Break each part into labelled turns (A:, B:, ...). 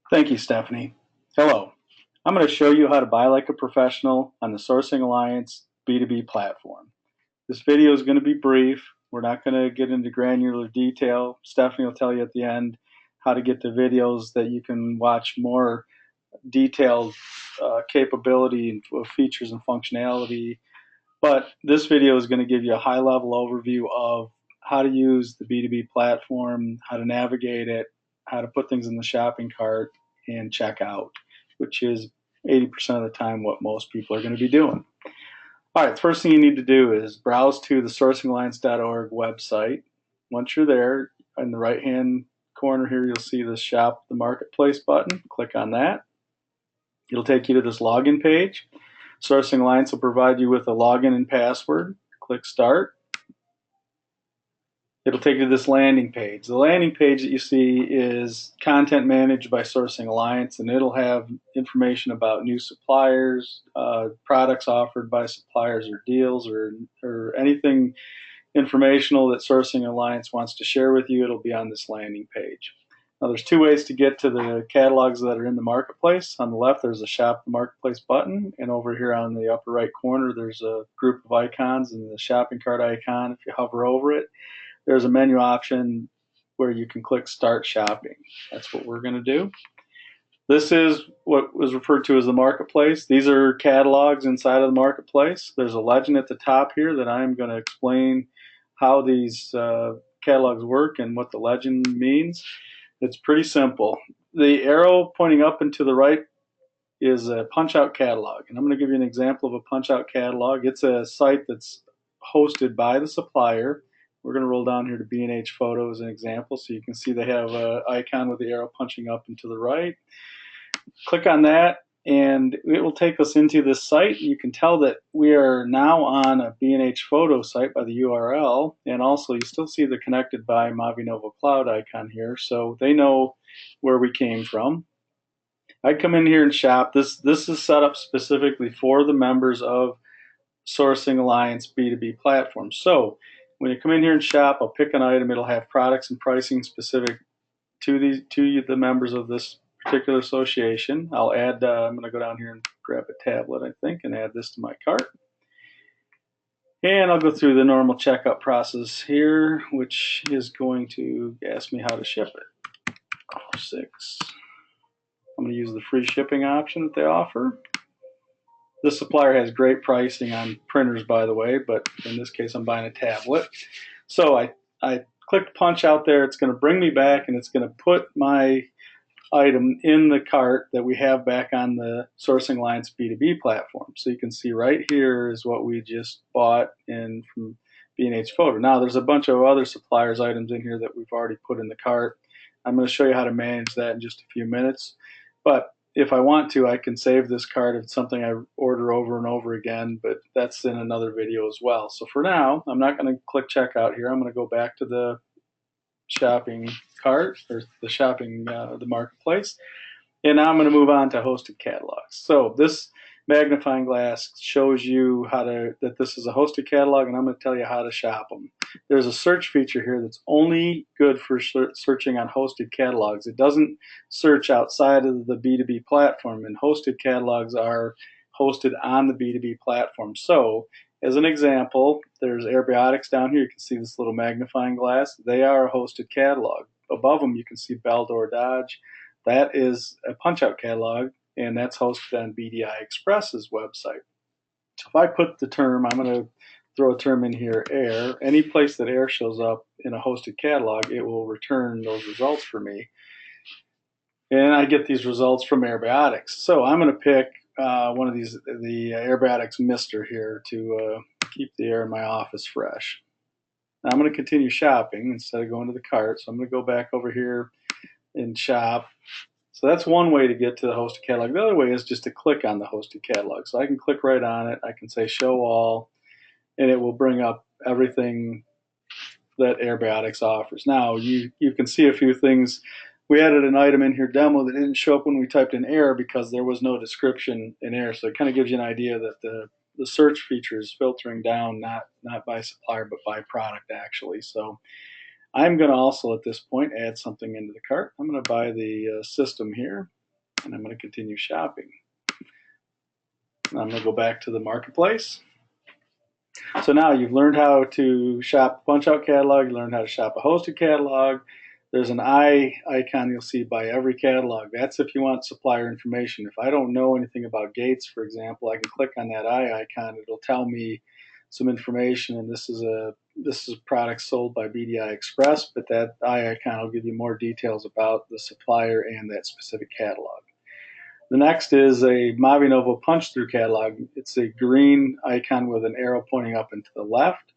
A: Thank you, Stephanie. Hello. I'm going to show you how to buy like a professional on the Sourcing Alliance B2B platform. This video is going to be brief. We're not going to get into granular detail. Stephanie will tell you at the end how to get the videos that you can watch more detailed capability and features and functionality. But this video is going to give you a high level overview of how to use the B2B platform, how to navigate it, how to put things in the shopping cart and check out, which is 80% of the time what most people are going to be doing. All right, the first thing you need to do is browse to the sourcingalliance.org website. Once you're there, in the right hand corner here, you'll see the Shop the Marketplace button. Click on that. It'll take you to this login page. Sourcing Alliance will provide you with a login and password. Click Start. It'll take you to this landing page. The landing page that you see is content managed by Sourcing Alliance, and it'll have information about new suppliers, products offered by suppliers, or deals, or anything informational that Sourcing Alliance wants to share with you. It'll be on this landing page. Now, there's two ways to get to the catalogs that are in the marketplace. On the left, there's a Shop the Marketplace button, and over here on the upper right corner, there's a group of icons, and the shopping cart icon, if you hover over it, there's a menu option where you can click Start Shopping. That's what we're going to do. This is what was referred to as the marketplace. These are catalogs inside of the marketplace. There's a legend at the top here that I'm going to explain how these catalogs work and what the legend means. It's pretty simple. The arrow pointing up and to the right is a punch-out catalog, and I'm going to give you an example of a punch-out catalog. It's a site that's hosted by the supplier. We're going to roll down here to B&H Photo as an example, so you can see they have an icon with the arrow punching up and to the right. Click on that, and it will take us into this site. You can tell that we are now on a B&H Photo site by the URL, and also you still see the Connected by Mavinovo Cloud icon here, so they know where we came from. I come in here and shop. This is set up specifically for the members of Sourcing Alliance B2B platform. So when you come in here and shop, I'll pick an item. It'll have products and pricing specific to the members of this particular association. I'll add, I'm going to go down here and grab a tablet, I think, and add this to my cart. And I'll go through the normal checkout process here, which is going to ask me how to ship it. 6. I'm going to use the free shipping option that they offer. This supplier has great pricing on printers, by the way, but in this case I'm buying a tablet. So I clicked punch out there. It's going to bring me back, and it's going to put my item in the cart that we have back on the Sourcing Alliance B2B platform. So you can see right here is what we just bought in from B&H Photo. Now there's a bunch of other suppliers' items in here that we've already put in the cart. I'm going to show you how to manage that in just a few minutes. But if I want to, I can save this cart if it's something I order over and over again, but that's in another video as well. So for now, I'm not going to click checkout here. I'm going to go back to the shopping cart, or the marketplace. And now I'm going to move on to hosted catalogs. So this magnifying glass shows you that this is a hosted catalog, and I'm going to tell you how to shop them. There's a search feature here that's only good for searching on hosted catalogs. It doesn't search outside of the B2B platform, and hosted catalogs are hosted on the B2B platform. So as an example, there's Airbiotics down here. You can see this little magnifying glass. They are a hosted catalog. Above them, you can see Beldor Dodge. That is a punch-out catalog, and that's hosted on BDI Express's website. So if I put the term, I'm going to throw a term in here, air. Any place that air shows up in a hosted catalog, it will return those results for me. And I get these results from Airbiotics. So I'm going to pick one of these, the Airbiotics Mister here, to keep the air in my office fresh. Now I'm going to continue shopping instead of going to the cart. So I'm going to go back over here and shop. So that's one way to get to the hosted catalog. The other way is just to click on the hosted catalog. So I can click right on it. I can say show all, and it will bring up everything that Airbiotics offers. Now you can see a few things. We added an item in here, demo, that didn't show up when we typed in air because there was no description in air. So it kind of gives you an idea that the search feature is filtering down, not by supplier, but by product actually. So I'm going to also at this point add something into the cart. I'm going to buy the system here. and I'm going to continue shopping. I'm going to go back to the marketplace. So now you've learned how to shop a punch-out catalog, you learned how to shop a hosted catalog. There's an eye icon you'll see by every catalog. That's if you want supplier information. If I don't know anything about Gates, for example, I can click on that eye icon. It'll tell me some information, and this is a product sold by BDI Express, but that eye icon will give you more details about the supplier and that specific catalog. The next is a Mavinovo punch-through catalog. It's a green icon with an arrow pointing up and to the left.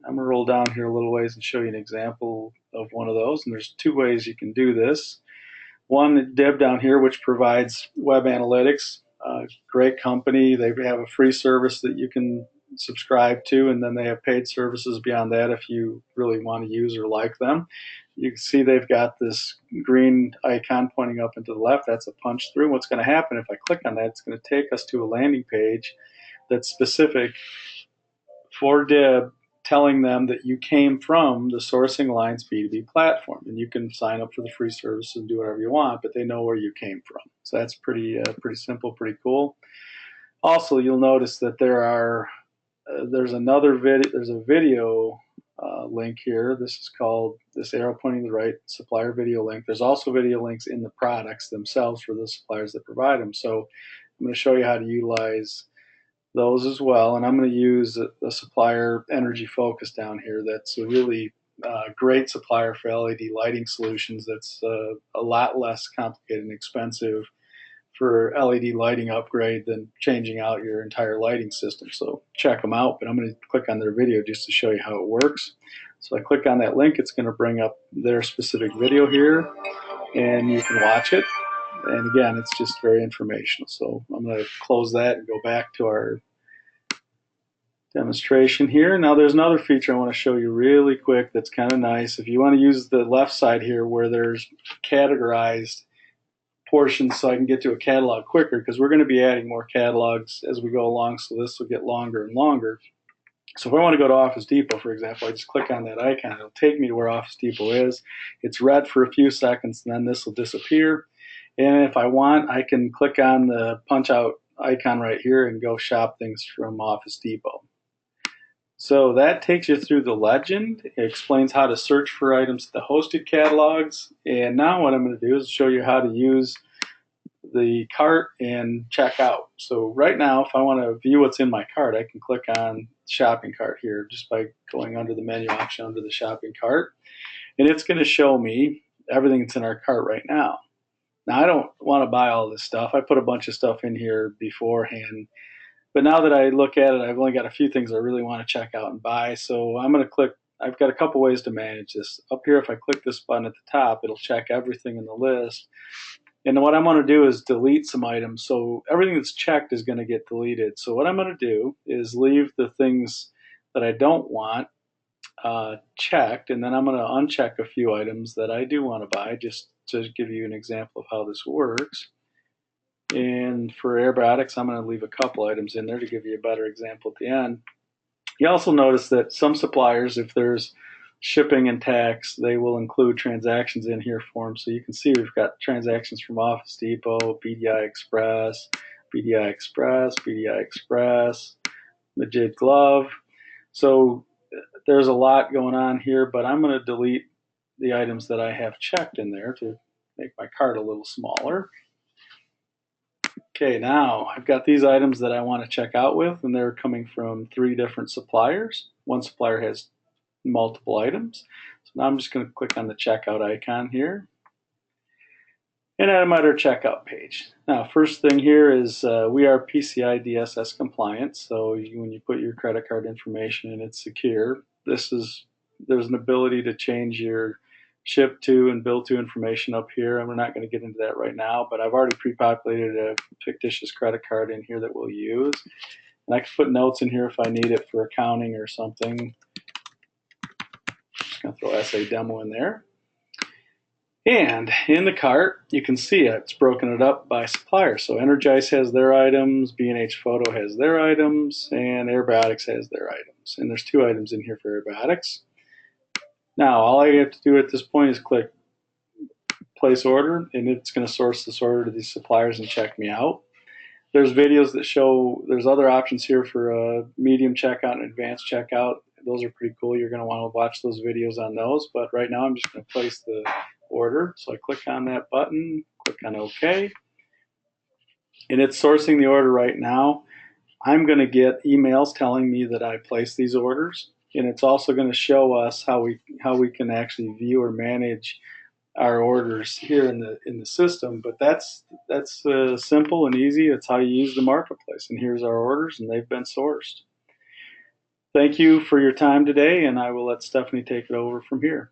A: I'm going to roll down here a little ways and show you an example of one of those. And there's two ways you can do this. One, Deb down here, which provides web analytics. Great company. They have a free service that you can subscribe to, and then they have paid services beyond that if you really want to use or like them. You can see they've got this green icon pointing up and to the left. That's a punch through. What's going to happen if I click on that, it's going to take us to a landing page that's specific for Deb, telling them that you came from the Sourcing Alliance B2B platform, and you can sign up for the free service and do whatever you want, but they know where you came from. So that's pretty simple, pretty cool. Also, you'll notice that there's a video link here. This is called, this arrow pointing to the right, supplier video link. There's also video links in the products themselves for the suppliers that provide them. So I'm going to show you how to utilize those as well, and I'm going to use a supplier Energy Focus down here. That's a really great supplier for LED lighting solutions. That's a lot less complicated and expensive for LED lighting upgrade than changing out your entire lighting system. So check them out, but I'm going to click on their video just to show you how it works. So I click on that link, it's going to bring up their specific video here, and you can watch it. And again, it's just very informational. So I'm going to close that and go back to our demonstration here. Now there's another feature I want to show you really quick that's kind of nice. If you want to use the left side here where there's categorized portions so I can get to a catalog quicker, because we're going to be adding more catalogs as we go along, so this will get longer and longer. So if I want to go to Office Depot, for example, I just click on that icon. It'll take me to where Office Depot is. It's red for a few seconds, and then this will disappear. And if I want, I can click on the punch-out icon right here and go shop things from Office Depot. So that takes you through the legend. It explains how to search for items in the hosted catalogs. And now what I'm going to do is show you how to use the cart and check out. So right now, if I want to view what's in my cart, I can click on shopping cart here just by going under the menu option under the shopping cart. And it's going to show me everything that's in our cart right now. Now, I don't want to buy all this stuff. I put a bunch of stuff in here beforehand. But now that I look at it, I've only got a few things I really want to check out and buy. So I'm going to click. I've got a couple ways to manage this. Up here, if I click this button at the top, it'll check everything in the list. And what I'm going to do is delete some items. So everything that's checked is going to get deleted. So what I'm going to do is leave the things that I don't want checked, and then I'm going to uncheck a few items that I do want to buy, just to give you an example of how this works. And for aerobatics, I'm going to leave a couple items in there to give you a better example at the end. You also notice that some suppliers, if there's shipping and tax, they will include transactions in here for them. So you can see we've got transactions from Office Depot, BDI Express, BDI Express, BDI Express, Majid Glove. So there's a lot going on here, but I'm going to delete the items that I have checked in there to make my cart a little smaller. Okay, now I've got these items that I want to check out with, and they're coming from 3 different suppliers. One supplier has multiple items. So now I'm just going to click on the checkout icon here, and I'm at our checkout page. Now, first thing here is we are PCI DSS compliant, so when you put your credit card information in, it's secure. There's an ability to change your ship to and bill to information up here, and we're not going to get into that right now, but I've already pre-populated a fictitious credit card in here that we'll use, and I can put notes in here if I need it for accounting or something. Just going to throw SA demo in there. And in the cart, you can see it's broken it up by supplier. So Energize has their items, B&H Photo has their items, and Aerobatics has their items. And there's 2 items in here for Aerobatics. Now, all I have to do at this point is click place order, and it's going to source this order to these suppliers and check me out. There's videos that show there's other options here for a medium checkout and advanced checkout. Those are pretty cool. You're going to want to watch those videos on those. But right now I'm just going to place the order. So I click on that button, click on OK, and it's sourcing the order right now. I'm going to get emails telling me that I placed these orders, and it's also going to show us how we can actually view or manage our orders here in the system. But that's simple and easy. It's how you use the marketplace. And here's our orders, and they've been sourced. Thank you for your time today, and I will let Stephanie take it over from here.